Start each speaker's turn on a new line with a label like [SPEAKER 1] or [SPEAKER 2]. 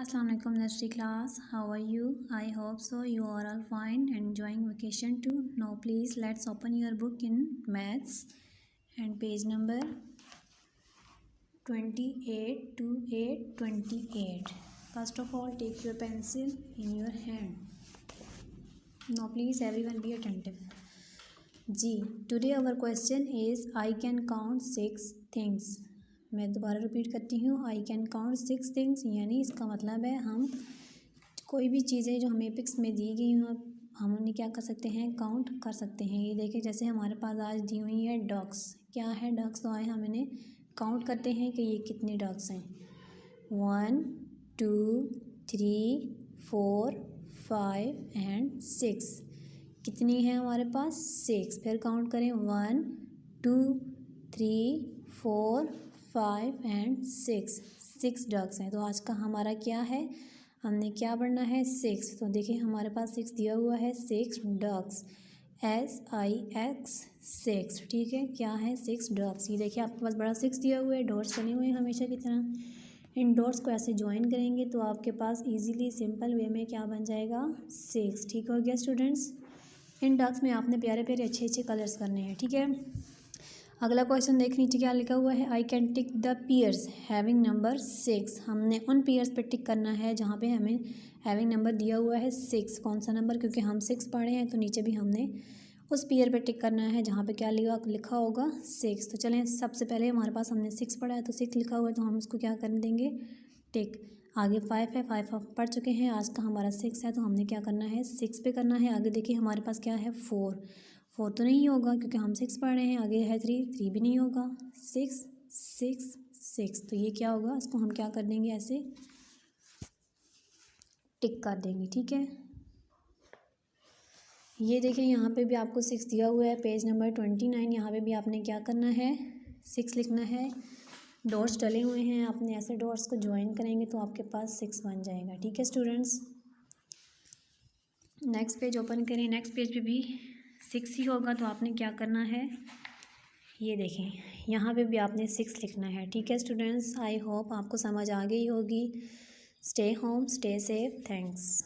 [SPEAKER 1] Assalamu alaikum nursery class. How are you? I hope so you are all fine and enjoying vacation too. Now please let's open your book in maths and page number 28 to 828. First of all, take your pencil in your hand. Now please everyone be attentive. G. Today our question is I can count 6 things. मैं दोबारा repeat करती हूँ. I can count 6 things, यानी इसका मतलब है हम कोई भी चीज़ें जो हमें पिक्स में दी गई हों हम उन्हें क्या कर सकते हैं, काउंट कर सकते हैं. ये देखिए जैसे हमारे पास आज दी हुई है डॉग्स. क्या है, डॉग्स तो आए, हम इन्हें काउंट करते हैं कि ये कितने डॉग्स हैं. 1 2 3 4 5 एंड 6. कितनी है हमारे पास, 6. फिर काउंट करें 1 2 3 4 5 एंड 6 डॉग्स हैं. तो आज का हमारा क्या है, हमने क्या पढ़ना है, 6. तो देखिए हमारे पास 6 दिया हुआ है, 6 डॉग्स, SIX 6. ठीक है, क्या है, 6 डॉग्स. ये देखिए आपके पास बड़ा 6 दिया हुआ है, डॉट्स बने हुए हैं हमेशा की तरह. इन डॉट्स को ऐसे ज्वाइन करेंगे तो आपके पास इजीली सिंपल वे में क्या बन जाएगा, 6. ठीक हो गया स्टूडेंट्स. इन डॉग्स में आपने प्यारे प्यारे अच्छे अच्छे कलर्स करने हैं. ठीक है, अगला क्वेश्चन देख लीजिए क्या लिखा हुआ है. I can tick the pairs having number 6. हमने उन पेयर्स पे टिक करना है जहाँ पे हमें हैविंग नंबर दिया हुआ है 6. कौन सा नंबर, क्योंकि हम 6 पढ़े हैं तो नीचे भी हमने उस पेयर पे टिक करना है जहाँ पे क्या लिखा होगा 6. तो चलें, सबसे पहले हमारे पास हमने 6 पढ़ा है तो 6 लिखा हुआ है तो हम इसको क्या कर देंगे, टिक. आगे 5 है, 5 हम पढ़ चुके हैं. आज का हमारा 6 है तो हमने क्या करना है, 6 पे करना है. आगे देखिए हमारे पास क्या है, 4 तो नहीं होगा क्योंकि हम 6 पढ़ रहे हैं. आगे है 3 भी नहीं होगा. 6 6 6, तो ये क्या होगा, इसको हम क्या कर देंगे, ऐसे टिक कर देंगे. ठीक है, ये देखिए यहाँ पे भी आपको 6 दिया हुआ है, पेज नंबर 29. यहाँ पे भी आपने क्या करना है, 6 लिखना है. डॉट्स डले हुए हैं, आपने ऐसे डॉट्स को ज्वाइन करेंगे तो आपके पास 6 बन जाएगा. ठीक है स्टूडेंट्स, नेक्स्ट पेज ओपन करें. नेक्स्ट पेज पे भी 6 ही होगा तो आपने क्या करना है, ये देखें यहाँ पे भी आपने 6 लिखना है. ठीक है स्टूडेंट्स, आई होप आपको समझ आ गई होगी. Stay home, stay safe, thanks.